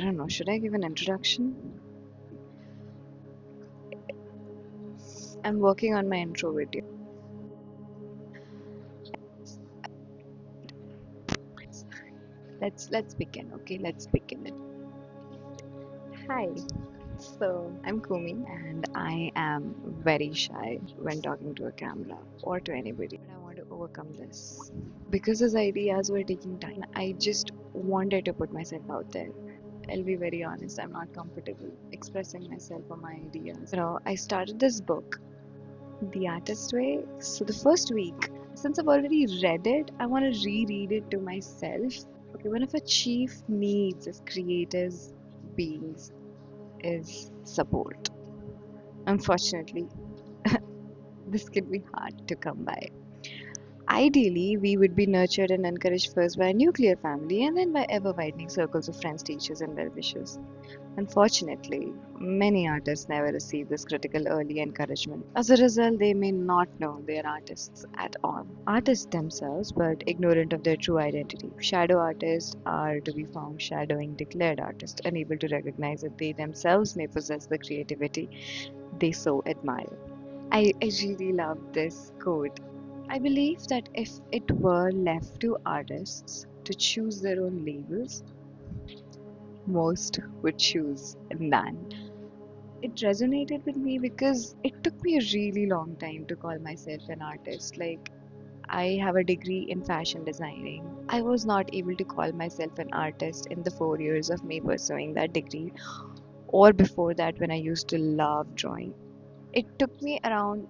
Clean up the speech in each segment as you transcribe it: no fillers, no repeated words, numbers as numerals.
I don't know, should I give an introduction? I'm working on my intro video. Let's begin, okay? Let's begin it. Hi. So I'm Kumi and I am very shy when talking to a camera or to anybody. But I want to overcome this. Because these ideas were taking time, I just wanted to put myself out there. I'll be very honest, I'm not comfortable expressing myself or my ideas. I started this book, The Artist Way. So the first week, since I've already read it, I want to reread it to myself. Okay, one of our chief needs as creators beings is support. Unfortunately, this can be hard to come by. Ideally, we would be nurtured and encouraged first by a nuclear family and then by ever widening circles of friends, teachers, and well wishers. Unfortunately, many artists never receive this critical early encouragement. As a result, they may not know they are artists at all. Artists themselves, but ignorant of their true identity. Shadow artists are to be found shadowing declared artists, unable to recognize that they themselves may possess the creativity they so admire. I really love this quote. I believe that if it were left to artists to choose their own labels, most would choose none. It resonated with me because it took me a really long time to call myself an artist. Like, I have a degree in fashion designing. I was not able to call myself an artist in the 4 years of me pursuing that degree, or before that when I used to love drawing. It took me around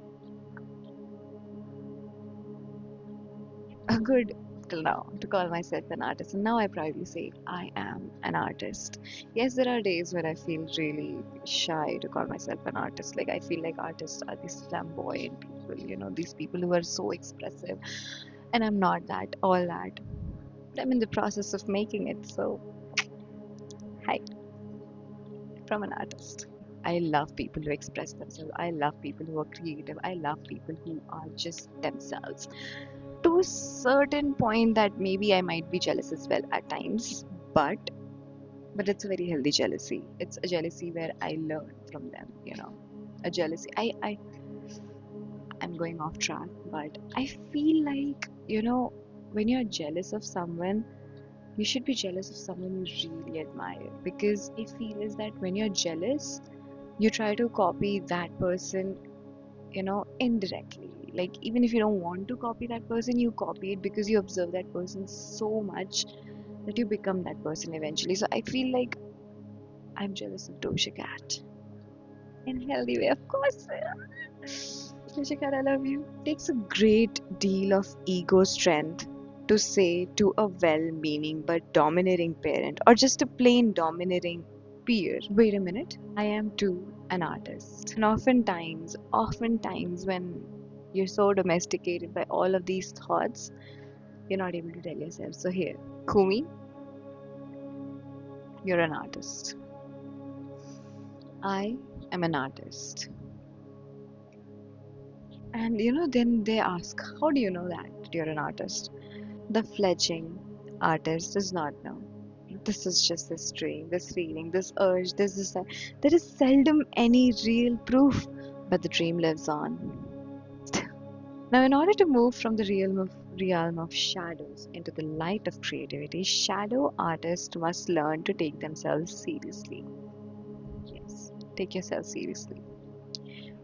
a good till now to call myself an artist, and now I proudly say I am an artist. Yes, there are days where I feel really shy to call myself an artist. Like, I feel like artists are these flamboyant people, these people who are so expressive, and I'm not that, all that. But I'm in the process of making it, so hi, from an artist. I love people who express themselves. I love people who are creative. I love people who are just themselves. To a certain point that maybe I might be jealous as well at times, but it's a very healthy jealousy. It's a jealousy where I learn from them, A jealousy. I'm going off track, but I feel like, when you're jealous of someone, you should be jealous of someone you really admire. Because I feel is that when you're jealous, you try to copy that person, indirectly. Like, even if you don't want to copy that person, you copy it because you observe that person so much that you become that person eventually. So I feel like I'm jealous of Doja Cat in a healthy way, of course. Doja Cat, I love you. It takes a great deal of ego strength to say to a well-meaning but domineering parent, or just a plain domineering peer, wait a minute, I am too an artist. And oftentimes when you're so domesticated by all of these thoughts, you're not able to tell yourself. So here, Kumi, you're an artist. I am an artist. And then they ask, how do you know that you're an artist? The fledgling artist does not know. This is just this dream, this feeling, this urge, this desire. There is seldom any real proof, but the dream lives on. Now, in order to move from the realm of shadows into the light of creativity, shadow artists must learn to take themselves seriously. Yes, take yourself seriously.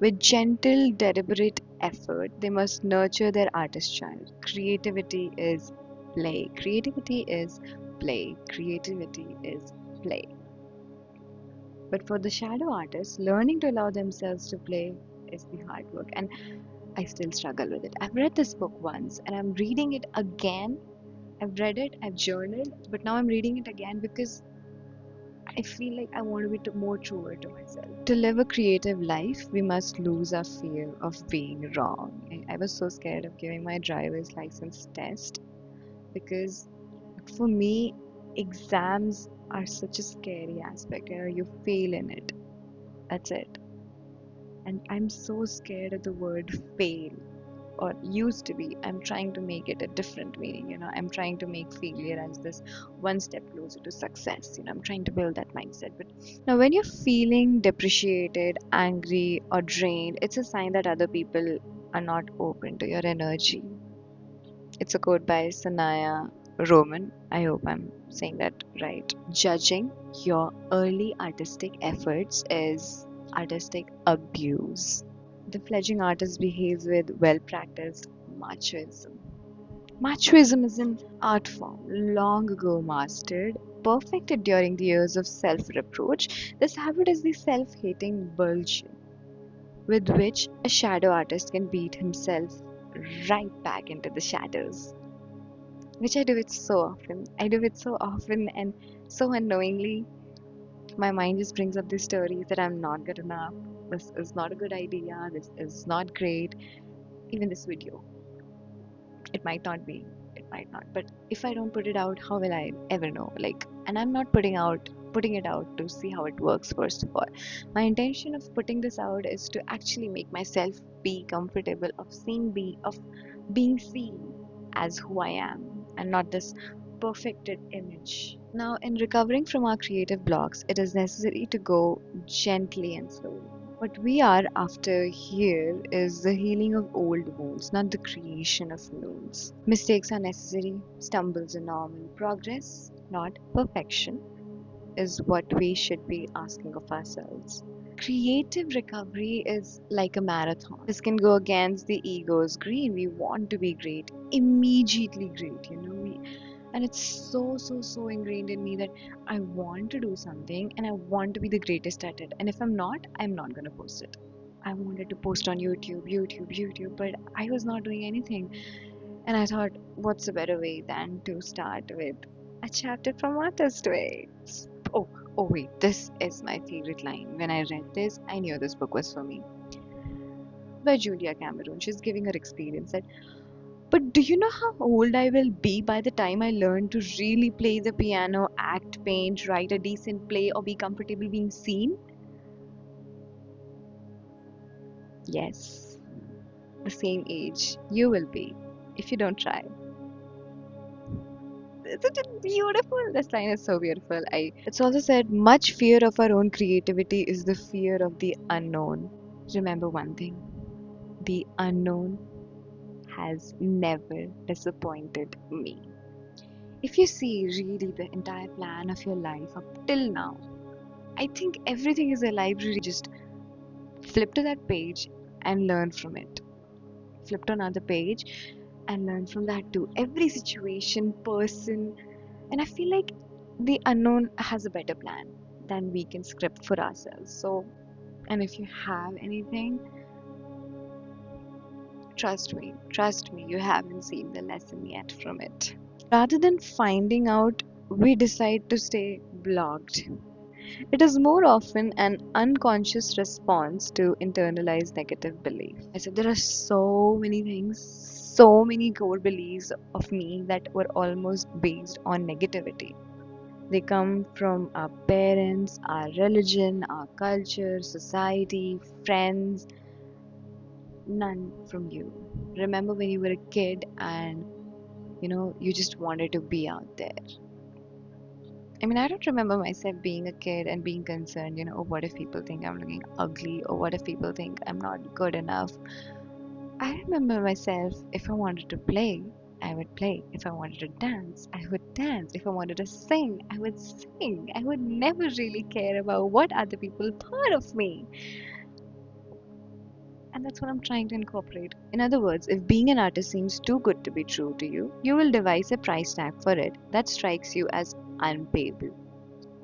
With gentle, deliberate effort, they must nurture their artist child. Creativity is play. Creativity is play. Creativity is play. But for the shadow artists, learning to allow themselves to play is the hard work. And I still struggle with it. I've read this book once and I'm reading it again. I've read it, I've journaled, but now I'm reading it again because I feel like I want to be more truer to myself. To live a creative life, we must lose our fear of being wrong. I was so scared of giving my driver's license test because for me, exams are such a scary aspect. You fail in it. That's it. And I'm so scared of the word fail. or used to be, I'm trying to make it a different meaning. I'm trying to make failure as this one step closer to success. I'm trying to build that mindset. But now, when you're feeling depreciated, angry, or drained, it's a sign that other people are not open to your energy. It's a quote by Sanaya Roman. I hope I'm saying that right. Judging your early artistic efforts is artistic abuse. The fledgling artist behaves with well practiced machoism. Machoism is an art form long ago mastered, perfected during the years of self reproach. This habit is the self hating bulge with which a shadow artist can beat himself right back into the shadows. Which I do it so often. I do it so often and so unknowingly. My mind just brings up these stories that I'm not good enough. This is not a good idea. This is not great. Even this video, it might not be. It might not. But if I don't put it out, how will I ever know? And I'm not putting it out to see how it works first of all. My intention of putting this out is to actually make myself be comfortable of being seen as who I am and not this perfected image. Now, in recovering from our creative blocks, it is necessary to go gently and slowly. What we are after here is the healing of old wounds, not the creation of new ones. Mistakes are necessary, stumbles are normal. Progress, not perfection, is what we should be asking of ourselves. Creative recovery is like a marathon. This can go against the ego's greed. We want to be great, immediately great, and it's so ingrained in me that I want to do something and I want to be the greatest at it. And if I'm not gonna post it. I wanted to post on YouTube, but I was not doing anything. And I thought, what's a better way than to start with a chapter from Artist Way? Oh, oh wait, this is my favorite line. When I read this, I knew this book was for me. By Julia Cameron. She's giving her experience that, but do you know how old I will be by the time I learn to really play the piano, act, paint, write a decent play, or be comfortable being seen? Yes, the same age you will be if you don't try. Isn't it beautiful? This line is so beautiful. It's also said much fear of our own creativity is the fear of the unknown. Remember one thing, the unknown has never disappointed me. If you see really the entire plan of your life up till now, I think everything is a library. Just flip to that page and learn from it. Flip to another page and learn from that too. Every situation, person, and I feel like the unknown has a better plan than we can script for ourselves. So, and if you have anything, trust me, you haven't seen the lesson yet from it. Rather than finding out, we decide to stay blocked. It is more often an unconscious response to internalized negative belief. I said there are so many things, so many core beliefs of me that were almost based on negativity. They come from our parents, our religion, our culture, society, friends, none from you. Remember when you were a kid and you just wanted to be out there. I mean, I don't remember myself being a kid and being concerned, oh, what if people think I'm looking ugly, or what if people think I'm not good enough? I remember myself, if I wanted to play, I would play. If I wanted to dance, I would dance. If I wanted to sing, I would sing. I would never really care about what other people thought of me. And that's what I'm trying to incorporate. In other words, if being an artist seems too good to be true to you, you will devise a price tag for it that strikes you as unpayable.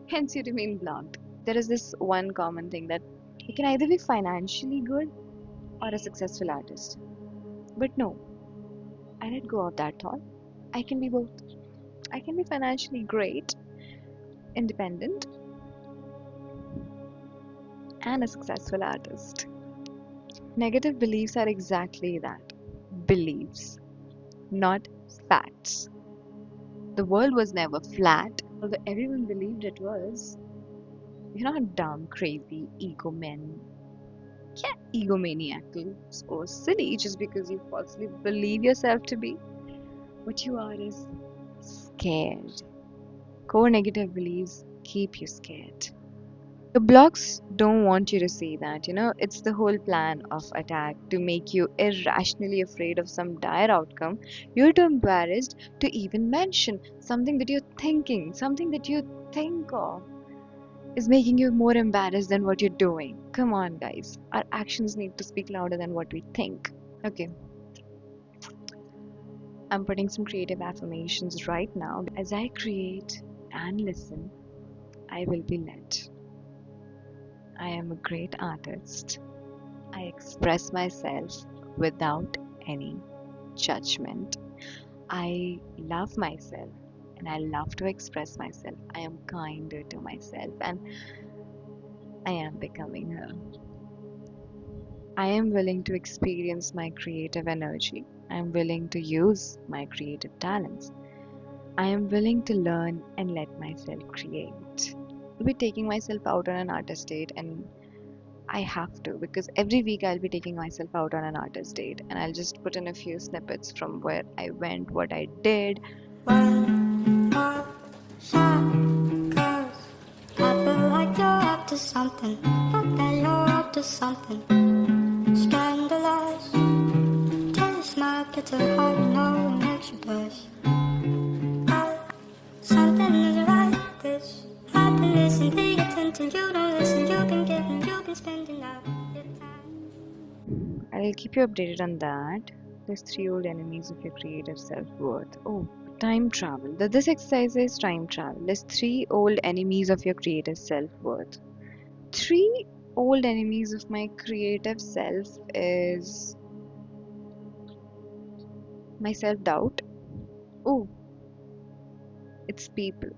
Hence, you remain blocked. There is this one common thing that you can either be financially good or a successful artist. But no, I let go of that thought. I can be both. I can be financially great, independent, and a successful artist. Negative beliefs are exactly that, beliefs, not facts. The world was never flat, although everyone believed it was. You're not dumb, crazy, ego men. Yes, egomaniacal or silly just because you falsely believe yourself to be. What you are is scared. Core negative beliefs keep you scared. The blocks don't want you to see that, it's the whole plan of attack to make you irrationally afraid of some dire outcome. You're too embarrassed to even mention something that you're thinking, something that you think of is making you more embarrassed than what you're doing. Come on, guys. Our actions need to speak louder than what we think. Okay, I'm putting some creative affirmations right now. As I create and listen, I will be led. I am a great artist. I express myself without any judgment. I love myself and I love to express myself. I am kinder to myself and I am becoming her. I am willing to experience my creative energy. I am willing to use my creative talents. I am willing to learn and let myself create. I'll be taking myself out on an artist date, and I have to because every week I'll be taking myself out on an artist date and I'll just put in a few snippets from where I went, what I did. When I shine, 'cause I feel like you're up to something, like that you're up to something. Scandalized, taste my bitter heart, you know it makes you blush. Something is right, this happiness and pay attention. You don't listen, you've been giving, you've been spending all your time. I'll keep you updated on that. There's three old enemies of your creative self-worth. Oh, time travel. This exercise is time travel. There's three old enemies of your creative self-worth. Three old enemies of my creative self is my self-doubt. Oh, it's people.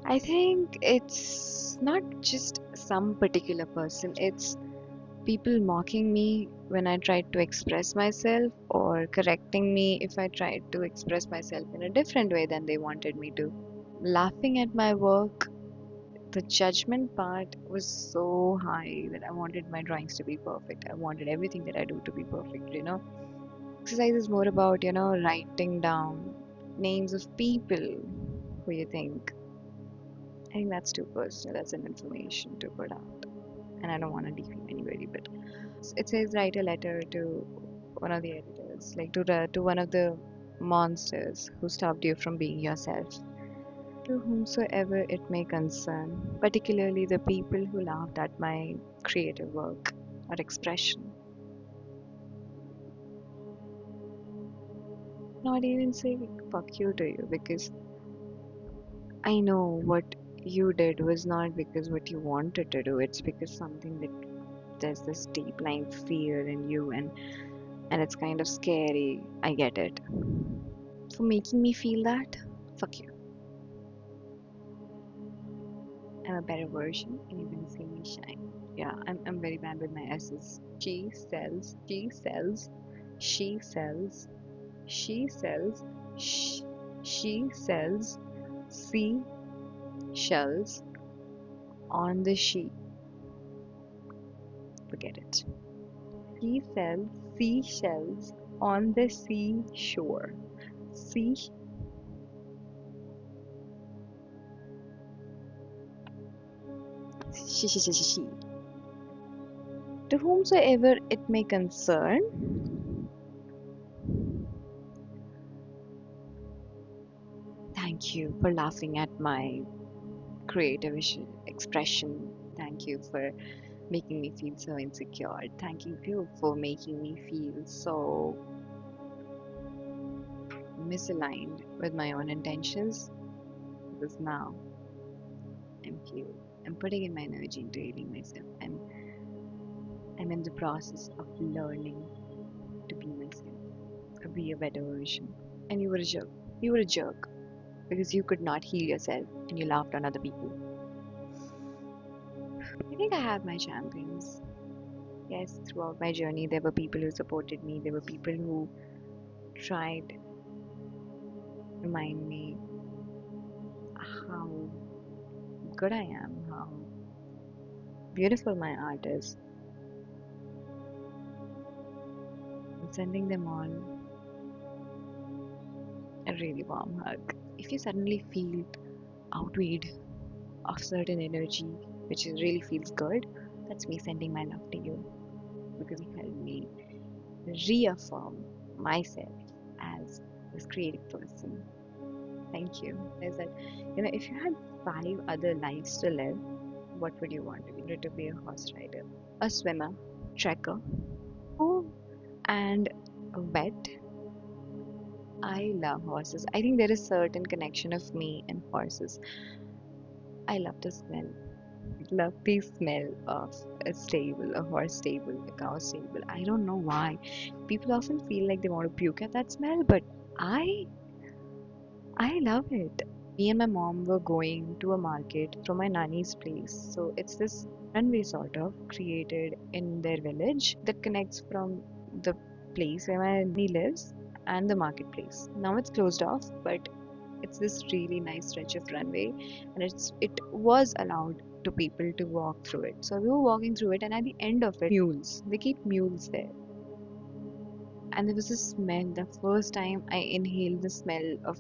I think it's not just some particular person, it's people mocking me when I tried to express myself or correcting me if I tried to express myself in a different way than they wanted me to. Laughing at my work, the judgment part was so high that I wanted my drawings to be perfect. I wanted everything that I do to be perfect. Exercise is more about, writing down names of people who you think. I think that's too personal. That's an information to put out, and I don't want to defame anybody. But it says write a letter to one of the editors, like to one of the monsters who stopped you from being yourself. To whomsoever it may concern, particularly the people who laughed at my creative work or expression. Not even say fuck you to you because I know what you did was not because what you wanted to do, it's because something that there's this deep lying fear in you and it's kind of scary. I get it. For making me feel that, fuck you. I'm a better version and you're gonna see me shine. Yeah, I'm very bad with my S's. She sells, she sells, she sells, she sells, sea shells on the sheet. Forget it. He sells seashells on the seashore. Sea she. To whomsoever it may concern, thank you for laughing at my creative expression. Thank you for making me feel so insecure. Thank you for making me feel so misaligned with my own intentions. Because now I'm healed. I'm putting in my energy into healing myself. I'm in the process of learning to be myself, to be a better version. And you were a jerk. You were a jerk because you could not heal yourself and you laughed on other people. I think I have my champions. Yes, throughout my journey, there were people who supported me. There were people who tried to remind me how good I am, how beautiful my art is. sending them all a really warm hug. If you suddenly feel outweighed of certain energy, which really feels good, that's me sending my love to you because you helped me reaffirm myself as this creative person. Thank you. Is that, if you had 5 other lives to live, what would you want to be? To be a horse rider, a swimmer, trekker, oh, and a vet. I love horses. I think there is certain connection of me and horses. I love the smell. Love the smell of a stable, a horse stable, a cow stable. I don't know why. People often feel like they want to puke at that smell, but I I love it. Me and my mom were going to a market from my nanny's place. So it's this runway sort of created in their village that connects from the place where my nanny lives and the marketplace. Now it's closed off, but it's this really nice stretch of runway and it was allowed to people to walk through it. So we were walking through it and at the end of it, mules. They keep mules there. And there was a smell. The first time I inhaled the smell of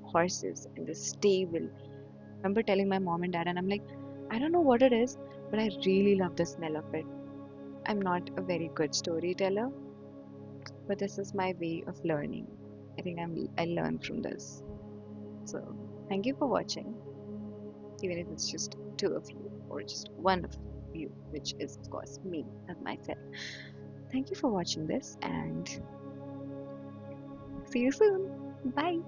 horses in the stable. I remember telling my mom and dad, and I'm like, I don't know what it is, but I really love the smell of it. I'm not a very good storyteller, but this is my way of learning. I think I learn from this. So thank you for watching, even if it's just 2 of you or just 1 of you, which is of course me as myself. Thank you for watching this and see you soon. Bye.